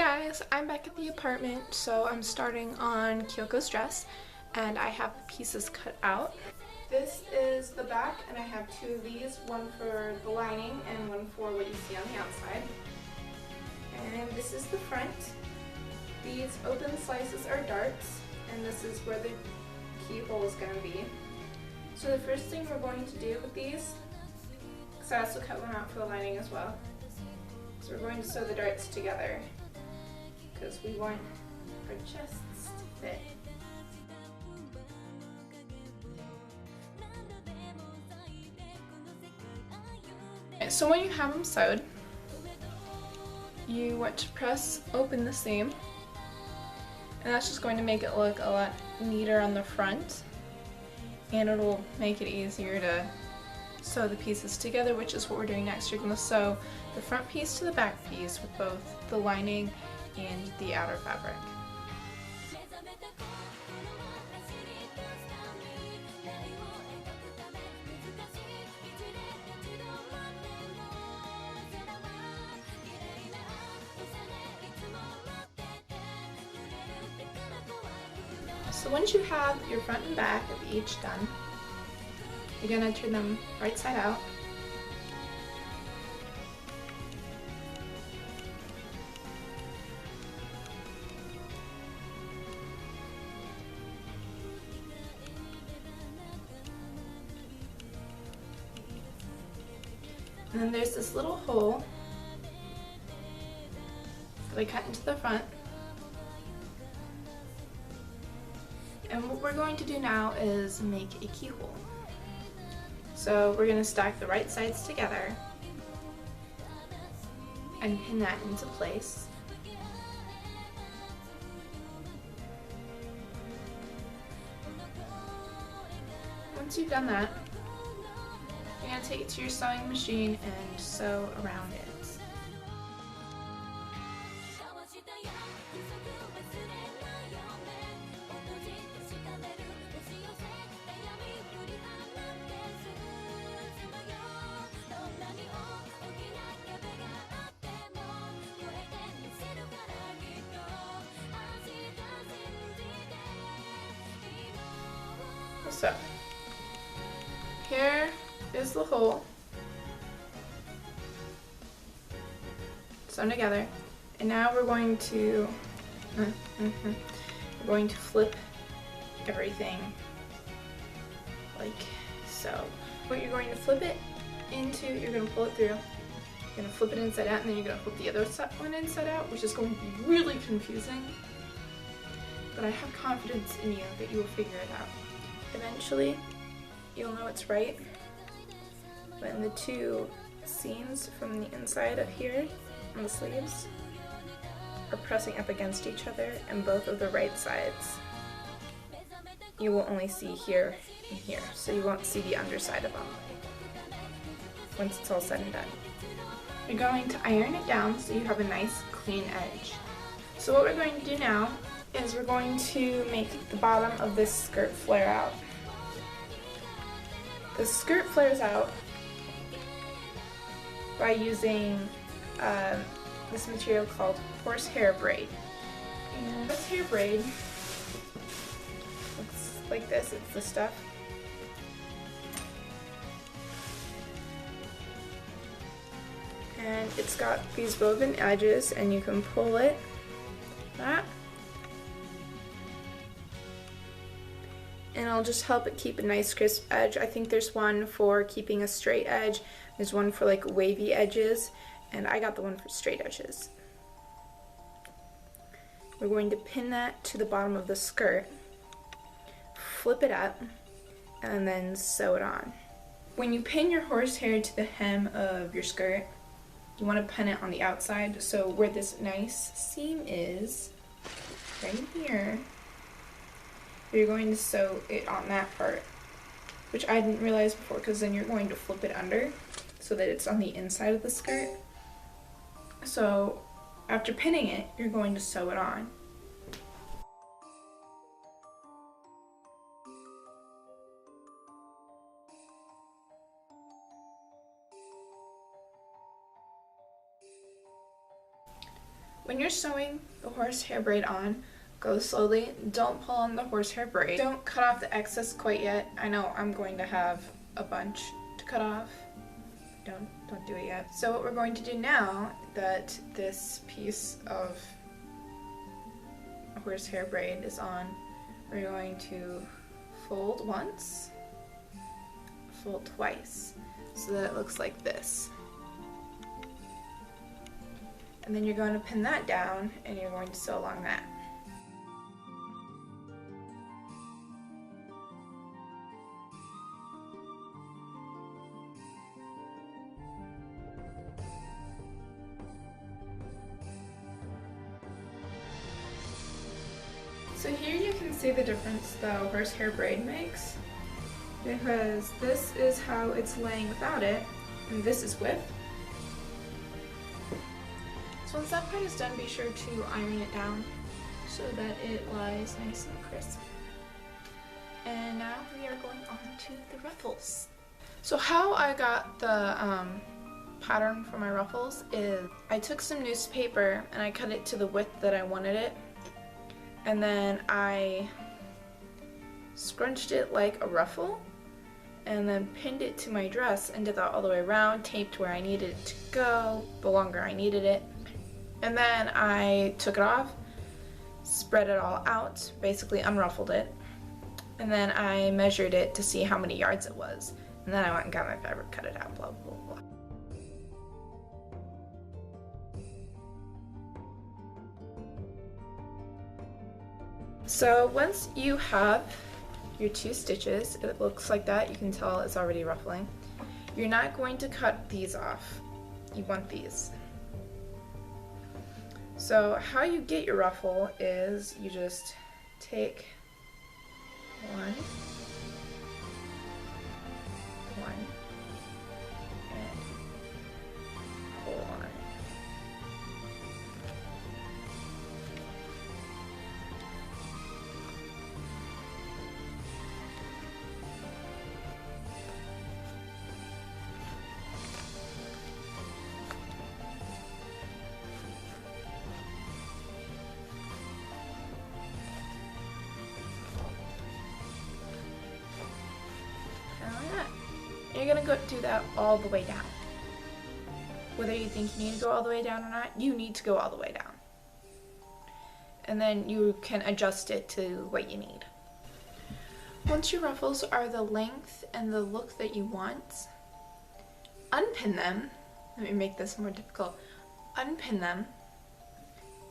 guys, I'm back at the apartment, so I'm starting on Kyoko's dress, and I have the pieces cut out. This is the back, and I have two of these, one for the lining and one for what you see on the outside. And this is the front. These open slices are darts, and this is where the keyhole is going to be. So the first thing we're going to do with these, because I also cut one out for the lining as well, so we're going to sew the darts together because we want our chests to fit. So when you have them sewed, you want to press open the seam, and that's just going to make it look a lot neater on the front, and it'll make it easier to sew the pieces together, which is what we're doing next. You're going to sew the front piece to the back piece with both the lining and the outer fabric. So once you have your front and back of each done, you're going to turn them right side out. And then there's this little hole that I cut into the front. And what we're going to do now is make a keyhole. So we're going to stack the right sides together and pin that into place. Once you've done that, you're going to take it to your sewing machine and sew around it. So, here is the hole sewn together, and now we're going to flip everything like so. What you're going to flip it into, you're going to pull it through, you're going to flip it inside out, and then you're going to flip the other one inside out, which is going to be really confusing, but I have confidence in you that you will figure it out. Eventually, you'll know it's right when the two seams from the inside of here on the sleeves are pressing up against each other, and both of the right sides you will only see here and here, so you won't see the underside of them once it's all said and done. You're going to iron it down so you have a nice clean edge. So what we're going to do now is we're going to make the bottom of this skirt flare out. The skirt flares out by using this material called horsehair braid. And horsehair braid looks like this. It's the stuff. And it's got these woven edges, and you can pull it that, and it'll just help it keep a nice crisp edge. I think there's one for keeping a straight edge, there's one for like wavy edges, and I got the one for straight edges. We're going to pin that to the bottom of the skirt, flip it up, and then sew it on. When you pin your horsehair to the hem of your skirt, you want to pin it on the outside, so where this nice seam is, right here, you're going to sew it on that part, which I didn't realize before, because then you're going to flip it under so that it's on the inside of the skirt. So after pinning it, you're going to sew it on. When you're sewing the horsehair braid on, go slowly. Don't pull on the horsehair braid. Don't cut off the excess quite yet. I know I'm going to have a bunch to cut off. Don't do it yet. So what we're going to do now that this piece of horsehair braid is on, we're going to fold once, fold twice, so that it looks like this. And then you're going to pin that down and you're going to sew along that. So here you can see the difference the horsehair braid makes, because this is how it's laying without it, and this is with. So once that part is done, be sure to iron it down so that it lies nice and crisp. And now we are going on to the ruffles. So how I got the pattern for my ruffles is I took some newspaper and I cut it to the width that I wanted it, and then I scrunched it like a ruffle and then pinned it to my dress and did that all the way around, taped where I needed it to go, the longer I needed it. And then I took it off, spread it all out, basically unruffled it, and then I measured it to see how many yards it was. And then I went and got my fabric, cut it out, blah, blah, blah. So once you have your 2 stitches, it looks like that, you can tell it's already ruffling. You're not going to cut these off. You want these. So how you get your ruffle is you just take one, and pull on it. You're gonna do that all the way down. Whether you think you need to go all the way down or not, you need to go all the way down. And then you can adjust it to what you need. Once your ruffles are the length and the look that you want, unpin them. Let me make this more difficult. Unpin them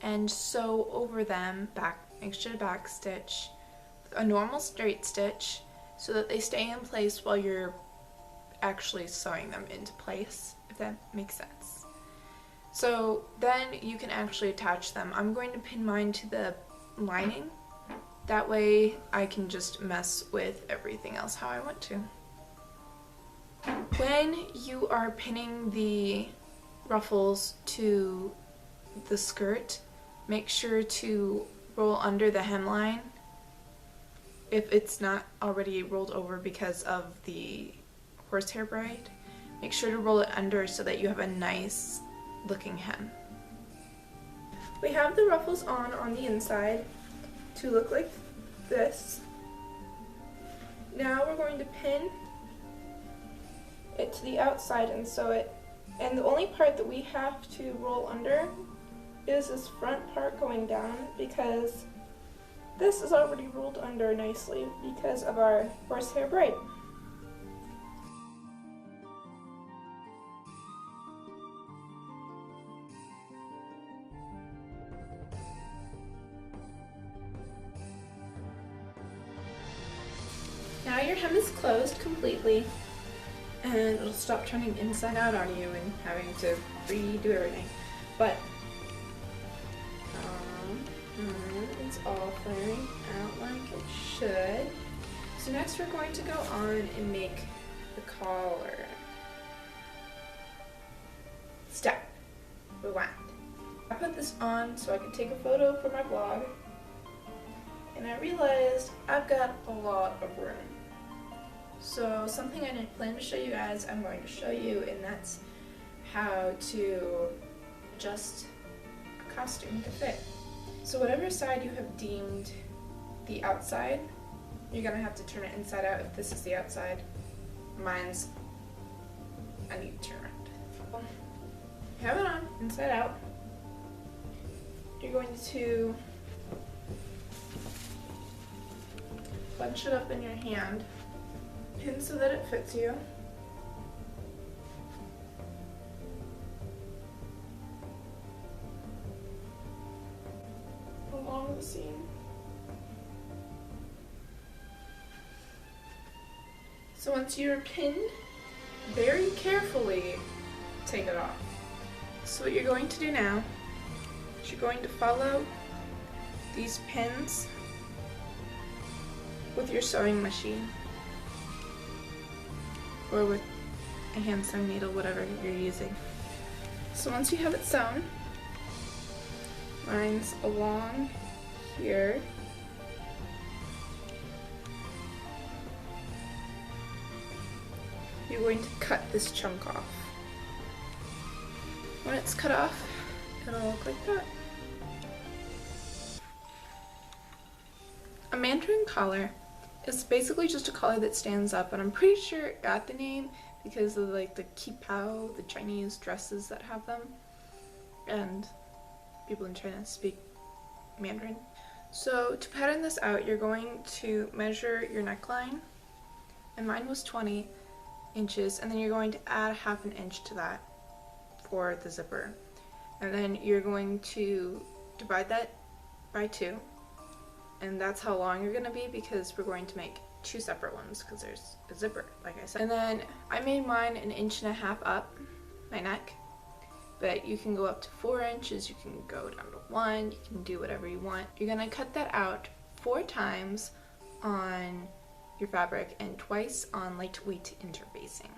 and sew over them back, make sure to back stitch a normal straight stitch so that they stay in place while you're actually sewing them into place, if that makes sense. So then you can actually attach them. I'm going to pin mine to the lining. That way I can just mess with everything else how I want to. When you are pinning the ruffles to the skirt, make sure to roll under the hemline if it's not already rolled over because of the horsehair braid. Make sure to roll it under so that you have a nice looking hem. We have the ruffles on the inside to look like this. Now we're going to pin it to the outside and sew it. And the only part that we have to roll under is this front part going down, because this is already rolled under nicely because of our horsehair braid. Now your hem is closed completely, and it'll stop turning inside out on you and having to redo everything. But it's all flaring out like it should. So next we're going to go on and make the collar. Step rewind. I put this on so I could take a photo for my blog, and I realized I've got a lot of room. So something I didn't plan to show you guys, I'm going to show you, and that's how to adjust a costume to fit. So whatever side you have deemed the outside, you're gonna have to turn it inside out if this is the outside. Mine's, I need to turn around. You have it on, inside out. You're going to bunch it up in your hand, pin so that it fits you. Along the seam. So once you're pinned, very carefully take it off. So what you're going to do now is you're going to follow these pins with your sewing machine or with a hand sewn needle, whatever you're using. So once you have it sewn, mine's along here. You're going to cut this chunk off. When it's cut off, it'll look like that. A Mandarin collar is basically just a collar that stands up, and I'm pretty sure it got the name because of like the Keyhole, the Chinese dresses that have them, and people in China speak Mandarin. So to pattern this out, you're going to measure your neckline, and mine was 20 inches, and then you're going to add ½ an inch to that for the zipper, and then you're going to divide that by 2, and that's how long you're going to be, because we're going to make 2 separate ones because there's a zipper, like I said. And then I made mine 1.5 inches up my neck, but you can go up to 4 inches, you can go down to 1, you can do whatever you want. You're going to cut that out 4 times on your fabric and twice on lightweight interfacing.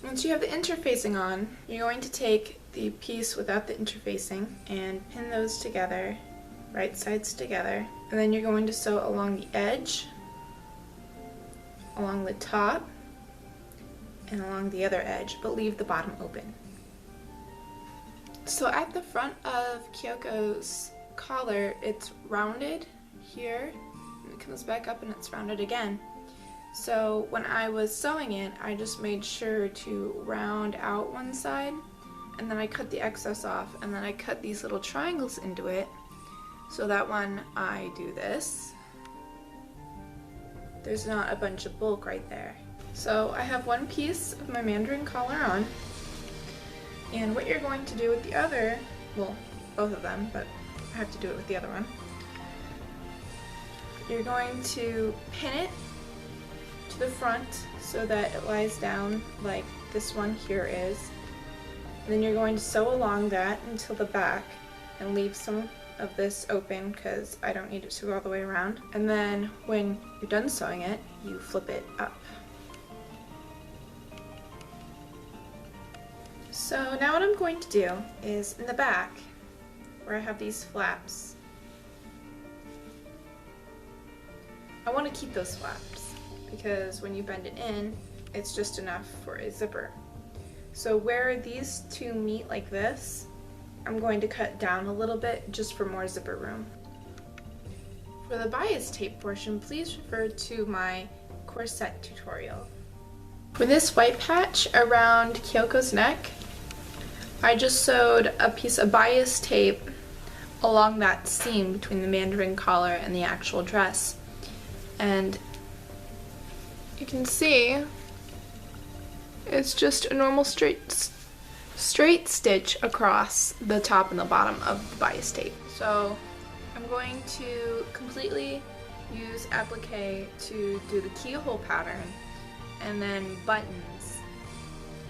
Once you have the interfacing on, you're going to take the piece without the interfacing and pin those together, right sides together, and then you're going to sew along the edge, along the top, and along the other edge, but leave the bottom open. So at the front of Kyoko's collar, it's rounded here, and it comes back up and it's rounded again. So when I was sewing it, I just made sure to round out one side, and then I cut the excess off, and then I cut these little triangles into it, so that when I do this, there's not a bunch of bulk right there. So I have one piece of my Mandarin collar on, and what you're going to do with the other, well, both of them, but I have to do it with the other one, you're going to pin it to the front so that it lies down like this one here is. And then you're going to sew along that until the back and leave some of this open because I don't need it to go all the way around. And then when you're done sewing it, you flip it up. So now what I'm going to do is in the back, where I have these flaps, I want to keep those flaps because when you bend it in, it's just enough for a zipper. So where these two meet like this, I'm going to cut down a little bit just for more zipper room. For the bias tape portion, please refer to my corset tutorial. For this white patch around Kyoko's neck, I just sewed a piece of bias tape along that seam between the Mandarin collar and the actual dress. And you can see it's just a normal straight stitch across the top and the bottom of the bias tape. So I'm going to completely use applique to do the keyhole pattern, and then buttons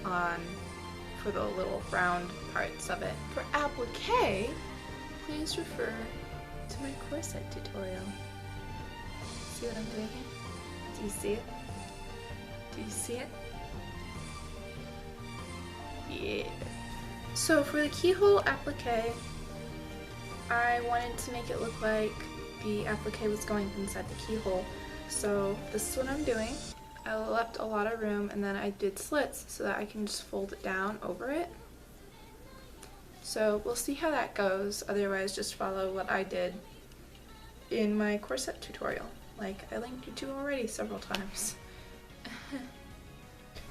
on for the little round parts of it. For applique, please refer to my corset tutorial. See what I'm doing here? Do you see it? Do you see it? Yeah. So for the keyhole applique, I wanted to make it look like the applique was going inside the keyhole. So this is what I'm doing. I left a lot of room, and then I did slits so that I can just fold it down over it. So we'll see how that goes. Otherwise, just follow what I did in my corset tutorial, like I linked you to already several times.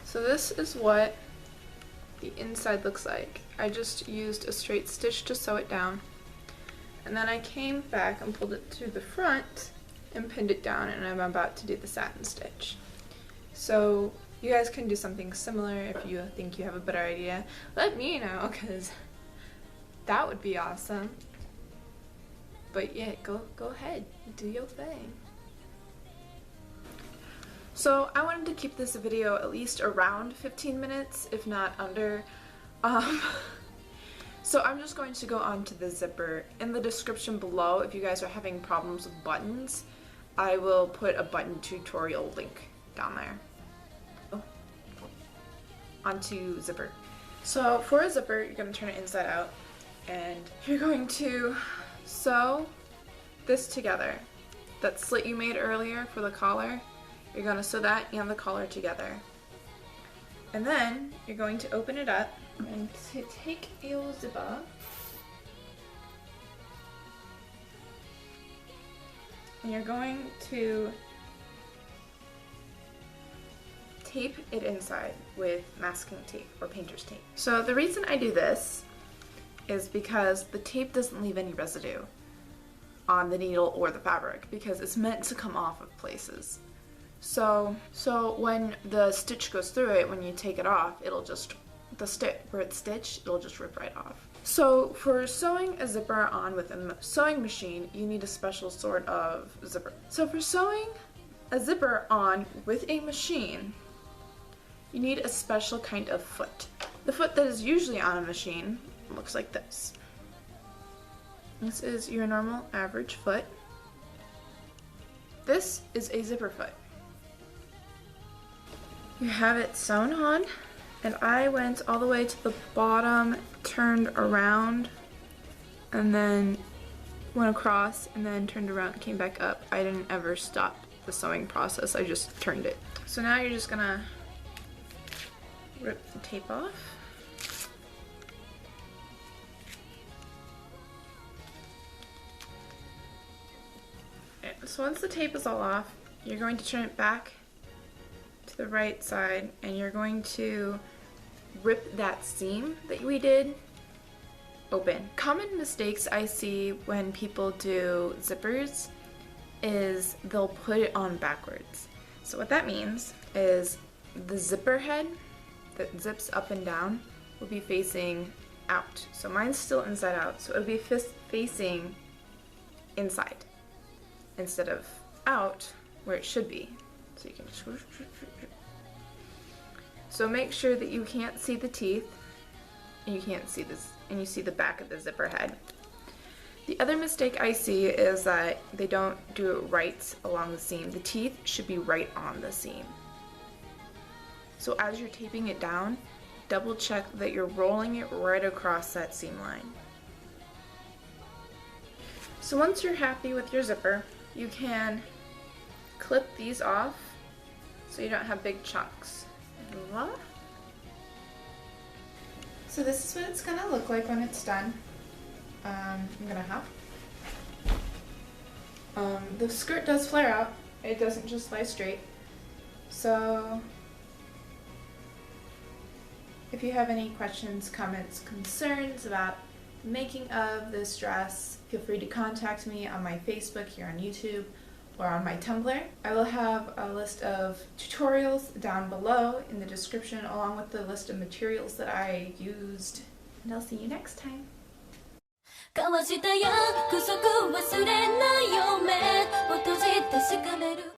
So this is what the inside looks like. I just used a straight stitch to sew it down, and then I came back and pulled it to the front and pinned it down, and I'm about to do the satin stitch. So you guys can do something similar if you think you have a better idea. Let me know, because that would be awesome. But yeah, go ahead, do your thing. So I wanted to keep this video at least around 15 minutes, if not under. So I'm just going to go on to the zipper. In the description below, if you guys are having problems with buttons, I will put a button tutorial link down there. Onto zipper. So for a zipper, you're going to turn it inside out, and you're going to sew this together. That slit you made earlier for the collar, you're going to sew that and the collar together. And then you're going to open it up and to take your zipper and you're going to tape it inside with masking tape or painter's tape. So the reason I do this is because the tape doesn't leave any residue on the needle or the fabric, because it's meant to come off of places. So when the stitch goes through it, when you take it off, it'll just, where it's stitched, it'll just rip right off. So for sewing a zipper on with a sewing machine, you need a special sort of zipper. So for sewing a zipper on with a machine, you need a special kind of foot. The foot that is usually on a machine looks like this. This is your normal average foot. This is a zipper foot. You have it sewn on, and I went all the way to the bottom, turned around, and then went across, and then turned around and came back up. I didn't ever stop the sewing process, I just turned it. So now you're just gonna rip the tape off. Okay, so once the tape is all off, you're going to turn it back to the right side, and you're going to rip that seam that we did open. Common mistakes I see when people do zippers is they'll put it on backwards. So what that means is the zipper head that zips up and down will be facing out. So mine's still inside out, so it'll be facing inside instead of out where it should be. So you can just, so make sure that you can't see the teeth, and you can't see this, and you see the back of the zipper head. The other mistake I see is that they don't do it right along the seam. The teeth should be right on the seam. So as you're taping it down, double check that you're rolling it right across that seam line. So once you're happy with your zipper, you can clip these off so you don't have big chunks. Voila. So this is what it's gonna look like when it's done. I'm gonna have the skirt does flare out, it doesn't just lie straight. So if you have any questions, comments, concerns about the making of this dress, feel free to contact me on my Facebook, here on YouTube, or on my Tumblr. I will have a list of tutorials down below in the description, along with the list of materials that I used. And I'll see you next time.